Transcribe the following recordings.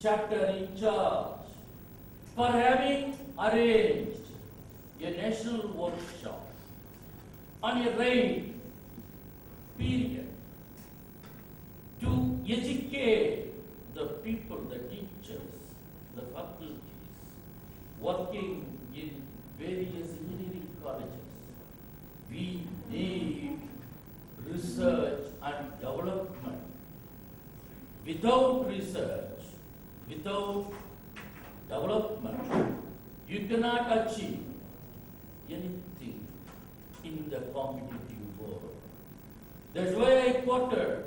chapter in charge for having arranged a national workshop on a rain period to educate the people, the teachers, the faculties working in various engineering colleges. We need research and development. Without research, without development, you cannot achieve anything in the competitive world. That's why I quoted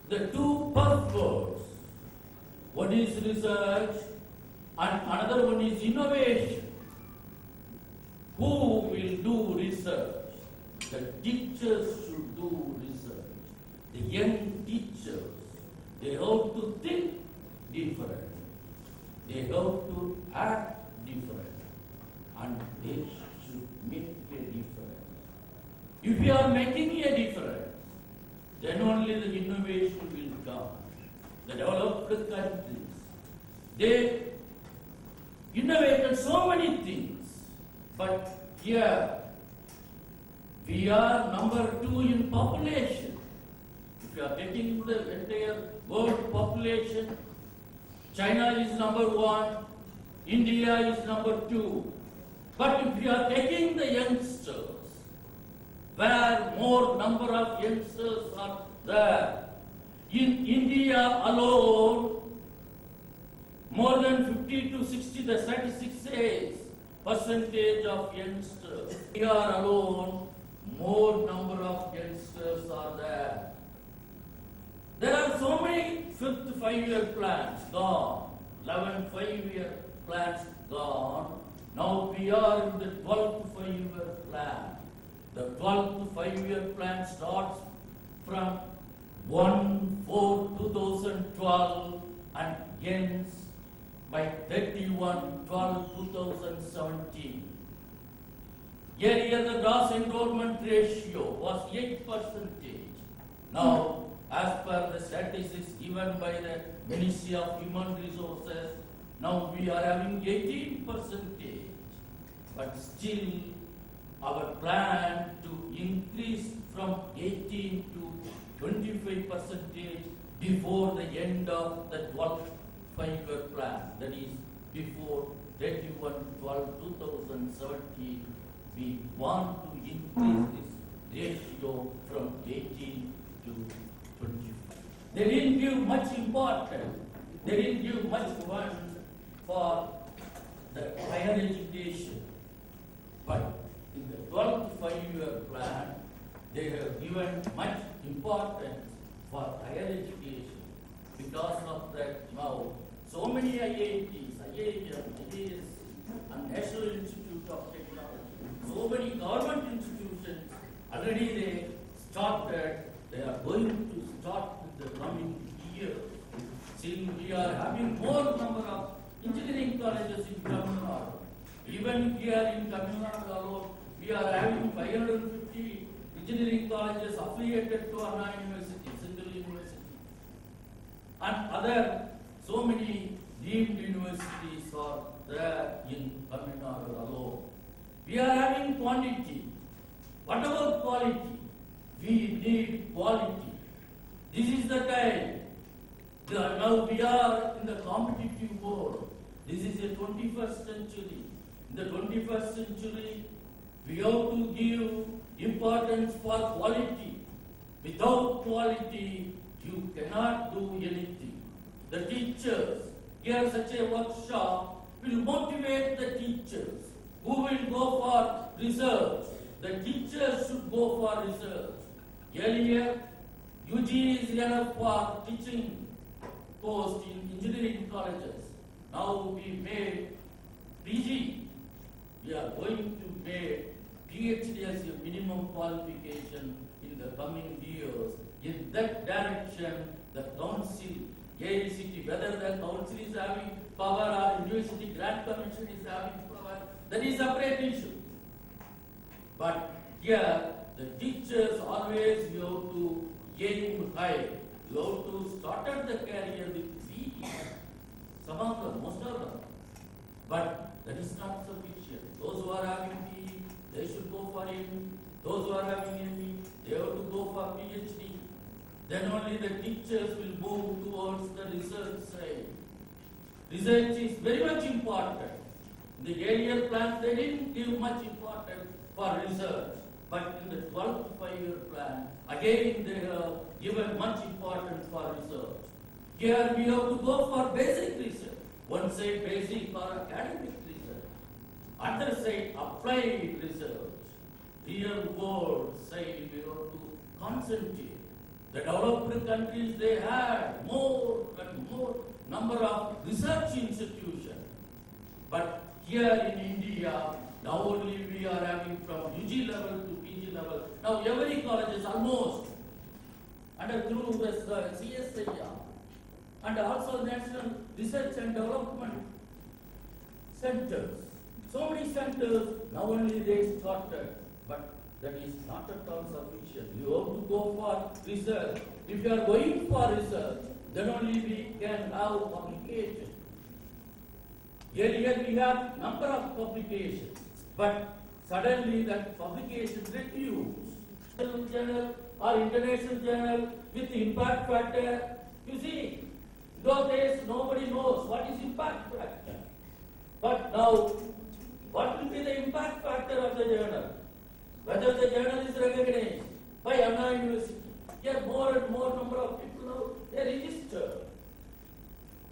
the two buzzwords. One is research and another one is innovation. Who will do research? The teachers should do research. The young teachers, they have to think different. They have to act different. And they should make a difference. If you are making a difference, then only the innovation will come. The developed countries, they innovated so many things, but here we are number 2 in population. If you are taking the entire world population, China is number 1, India is number 2. But if you are taking the youngsters, where more number of youngsters are there, in India alone, more than 50 to 60, the statistics says, percentage of youngsters. Here alone, more number of youngsters are there. There are so many 5th 5-year plans gone, 11 5-year plans gone. Now we are in the 12th 5-year plan. The 12th 5-year plan starts from 1/4/2012 and ends by 31/12/2017. Earlier the gross enrollment ratio was 8%. Now, as per the statistics given by the Ministry of Human Resources, now we are having 18%. But still, our plan to increase from 18 to 25% before the end of the 12th 5-year plan, that is before 31/12/2017, we want to increase this ratio from 18 to 25. They didn't give much importance, they didn't give much funds for the higher education. But in the 12th 5-year plan, they have given much importance for higher education. Because of that, now so many IITs, IIM, IISc, and National Institute of Technology, so many government institutions already they started. They are going to start with the coming year. Still, we are having more number of engineering colleges in Tamil Nadu. Even here in Tamil Nadu alone, we are having 550 engineering colleges affiliated to Anna University, single university. And other so many deemed universities are there in Tamil Nadu alone. We are having quantity. What about quality? We need quality. This is the time. Now we are in the competitive world. This is the 21st century. In the 21st century, we have to give importance for quality. Without quality, you cannot do anything. The teachers, here such a workshop will motivate the teachers who will go for research. The teachers should go for research. Earlier, UG is enough for teaching post in engineering colleges. Now we made PG. We are going to make PhD as a minimum qualification in the coming years. In that direction, the council, AICT, whether the council is having power or University Grant Commission is having power, that is a separate issue. But here, the teachers always you have to aim high. You have to start the career with BE. then only the teachers will move towards the research side. Research is very much important. In the earlier plans, they didn't give much importance for research. But in the 12th five-year plan, again they have given much importance for research. Here we have to go for basic research. One side basic or academic research. Other side applied research. Real world side we have to concentrate. The developed countries, they had more and more number of research institutions. But here in India, now only we are having from UG level to PG level. Now every college is almost under through this CSIR and also National Research and Development Centers. So many centers, now only they started, but that is not at all sufficient. You have to go for research. If you are going for research, then only we can have publication. Earlier we have number of publications, but suddenly that publication reduced. Journal or international journal with impact factor. You see, those days nobody knows what is impact factor. But now, what will be the impact factor of the journal? Whether the journal is recognized by Anna University. Here more and more number of people now, they register.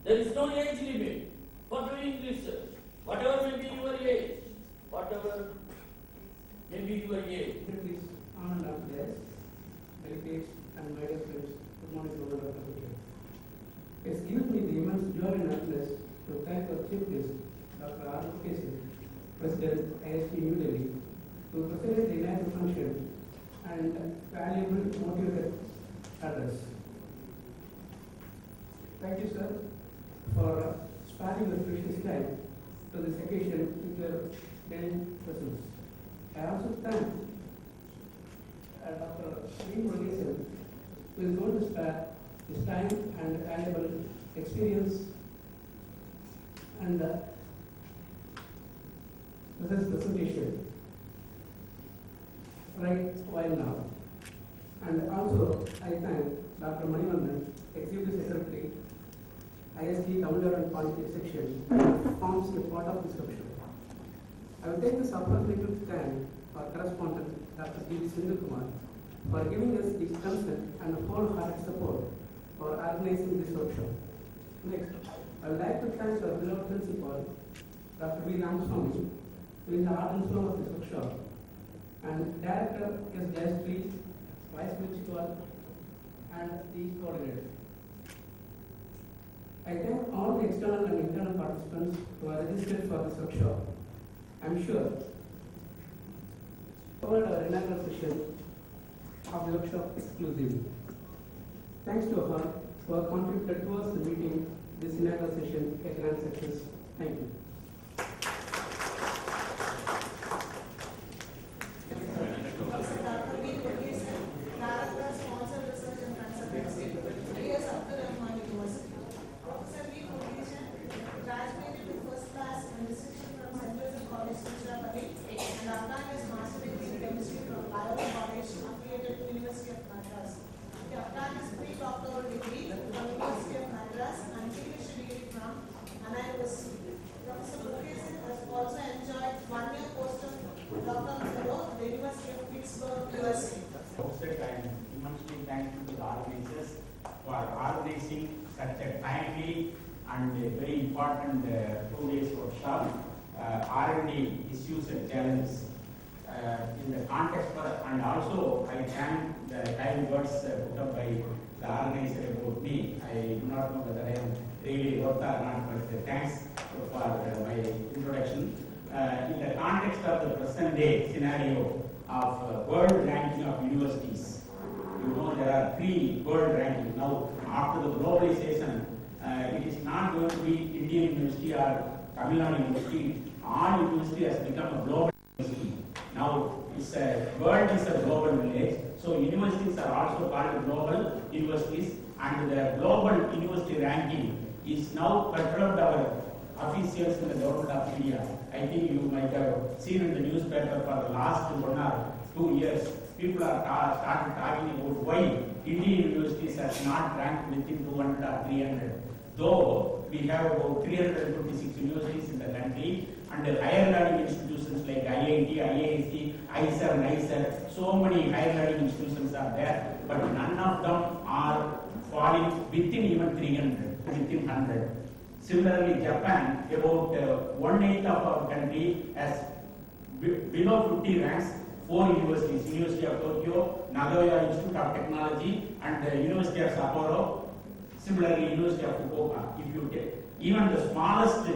There is no age limit for doing research. Whatever may be your age, whatever may be your age. Please, on and yes, delegates and my dear friends, good morning to all of you. It has given me the immense joy and happiness to thank our chief guest, Dr. Adhiparasakthi, President IST New Delhi, to present the inaugural function and valuable motivated address. Thank you, sir, for sparing your precious time to this occasion with your daily presence. I also thank Dr. Adhiparasakthi, who is going to spare his time and valuable experience and this presentation right while now. And also, I thank Dr. Manivandan, Executive Secretary, IST Tamil and Politics section, who forms a part of this workshop. I will take this opportunity to thank our correspondent, Dr. P. Sindhukumar, for giving us his consent and wholehearted support for organizing this workshop. Next, I would like to thank our beloved principal, Dr. V. Ramaswamy, who is the art and soul of this workshop, and Director S. Jayashree, Vice Principal, and the coordinator. I thank all the external and internal participants who are registered for this workshop. I am sure covered our inaugural session of the workshop exclusively. Thanks to her who have contributed towards the meeting, this inaugural session a grand success. Thank you. I'm immensely thankful to the organizers for organizing such a timely and a very important 2 days workshop, R&D issues and challenges in the context of, and also I thank the kind words put up by the organizer about me. I do not know whether I am really worth or not, but thanks for my introduction. In the context of the present day scenario of world ranking of universities, you know there are 3 world rankings now. After the globalization, it is not going to be Indian University or Tamil Nadu University. All university has become a global university. Now it's world is a global village, so universities are also called global universities, and the global university ranking is now perturbed our officials in the government of India. I think you might have seen in the newspaper for the last 1 or 2 years, people are started talking about why Indian universities are not ranked within 200 or 300. Though we have about 356 universities in the country, and the higher learning institutions like IIT, IISc, ISER, NISER, so many higher learning institutions are there, but none of them are falling within even 300, within 100. Similarly, Japan, about 1/8 of our country has below 50 ranks, 4 universities, University of Tokyo, Nagoya Institute of Technology, and the University of Sapporo, similarly University of Fukuoka. If you take even the smallest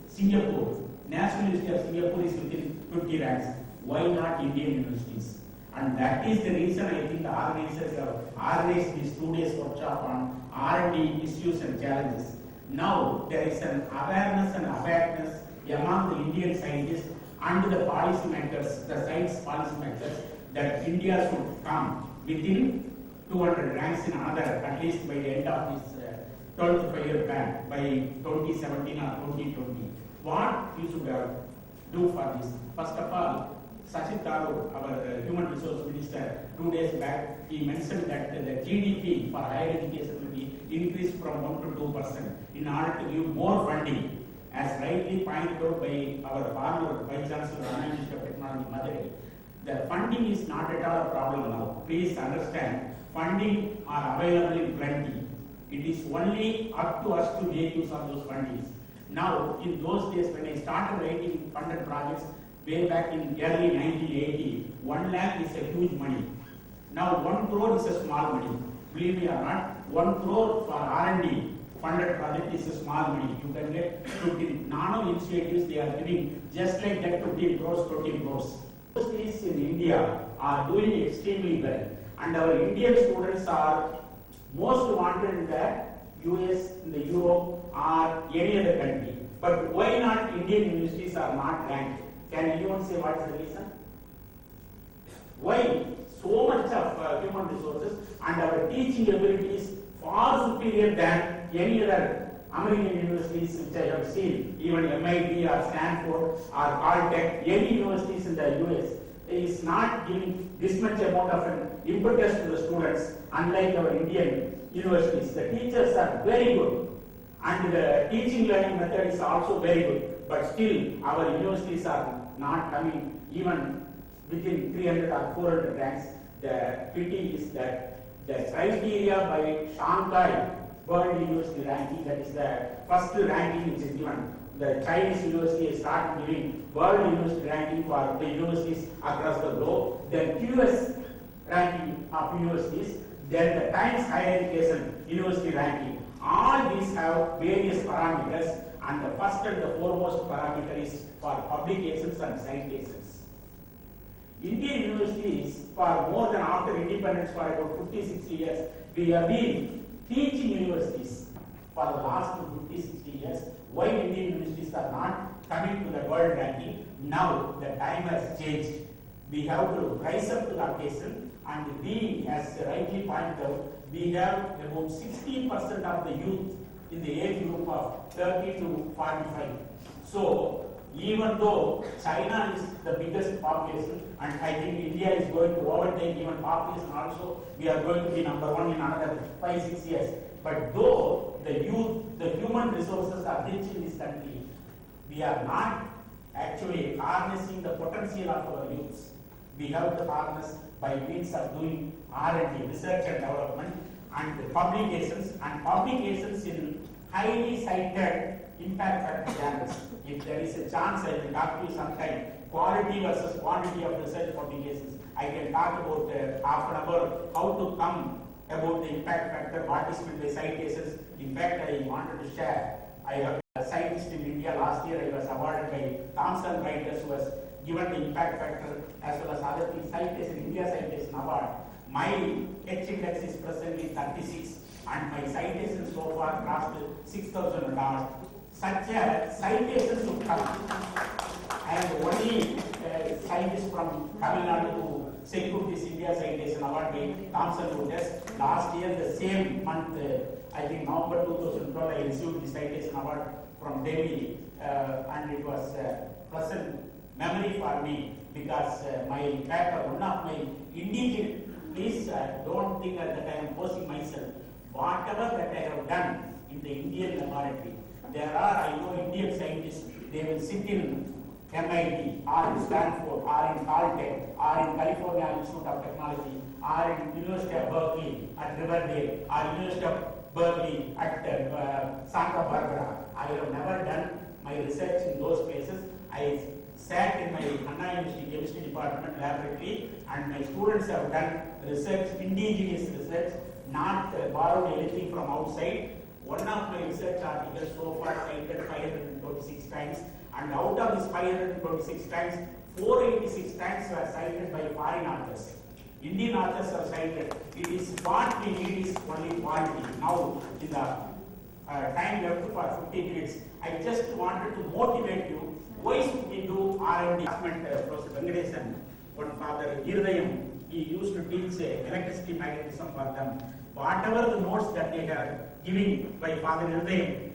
Singapore, National University of Singapore is within 50 ranks. Why not Indian universities? And that is the reason I think the organizers have organized this 2 days workshop on R&D issues and challenges. Now there is an awareness and awareness among the Indian scientists and the policy makers, the science policy makers, that India should come within 200 ranks in another, at least by the end of this 12th 5-year plan, by 2017 or 2020. What we should do for this? First of all, Sachit Thakur, our Human Resource Minister, 2 days back, he mentioned that the GDP for higher education will be increased from 1 to 2% in order to give more funding. As rightly pointed out by our former Vice Chancellor, Minister of Technology, Madurai, the funding is not at all a problem now. Please understand, funding are available in plenty. It is only up to us to make use of those fundings. Now, in those days when I started writing funded projects, way back in early 1980, 1 lakh is a huge money. Now 1 crore is a small money. Believe me or not, 1 crore for R&D funded project is a small money. You can get 15 nano initiatives they are giving just like that, 15 crores, 20 crores. Universities in India are doing extremely well, and our Indian students are most wanted in the US, in the Europe, or any other country. But why not Indian universities are not ranked? Can anyone say what is the reason? Why so much of human resources and our teaching ability is far superior than any other American universities which I have seen, even MIT or Stanford or Caltech, any universities in the US is not giving this much amount of an impetus to the students, unlike our Indian universities. The teachers are very good and the teaching learning method is also very good, but still our universities are not coming even within 300 or 400 ranks. The pity is that the criteria by Shanghai World University ranking, that is the first ranking which is given. The Chinese university has started giving World University ranking for the universities across the globe, then QS ranking of universities, then the Times Higher Education University ranking. All these have various parameters, and the first and the foremost parameter is for publications and citations. Indian universities, for more than after independence, for about 50-60 years, we have been teaching universities for the last 50-60 years. Why Indian universities are not coming to the world ranking? Now the time has changed. We have to rise up to the occasion, and we, as rightly pointed out, we have about 60% of the youth in the age group of 30 to 45. So even though China is the biggest population, and I think India is going to overtake even population also, we are going to be number 1 in another 5-6 years. But though the youth, the human resources are rich in this country, we are not actually harnessing the potential of our youths. We have to harness by means of doing R&D, research and development, and publications in highly cited impact factor journals. If there is a chance, I will talk to you sometime. Quality versus quantity of research publications. I can talk about half an hour how to come about the impact factor, what is meant by citations. In fact, I wanted to share. I have a scientist in India. Last year, I was awarded by Thomson Reuters, who was given the impact factor as well as other things, citation, India Citation Award. My H index is presently 36, and my citations so far crossed 6,000 odd. Such a citation should come. I am the only scientist from Tamil Nadu who secured this India Citation Award by Thomson Reuters. Last year, the same month, I think November 2012, I received the Citation Award from Delhi, and it was a pleasant memory for me because my paper, one of my indigenous Please don't think that I am posing myself. Whatever that I have done in the Indian laboratory, there are, I know, Indian scientists, they will sit in MIT, or in Stanford, or in Caltech, or in California Institute of Technology, or in University of Berkeley at Riverdale, or University of Berkeley at Santa Barbara. I have never done my research in those places. I sat in my Anna University Chemistry Department laboratory, and my students have done research, indigenous research, not borrowed anything from outside. One of my research articles so far cited 526 times, and out of this 526 times, 486 times were cited by foreign authors. Indian authors are cited. It is what we need is only quality. Now, in the time left for 15 minutes, I just wanted to motivate you. Why should we do R&D? Professor Venkatesan, one father, Hirdayam, he used to teach electricity magnetism for them. Whatever the notes that they are giving by Father Hirdayam,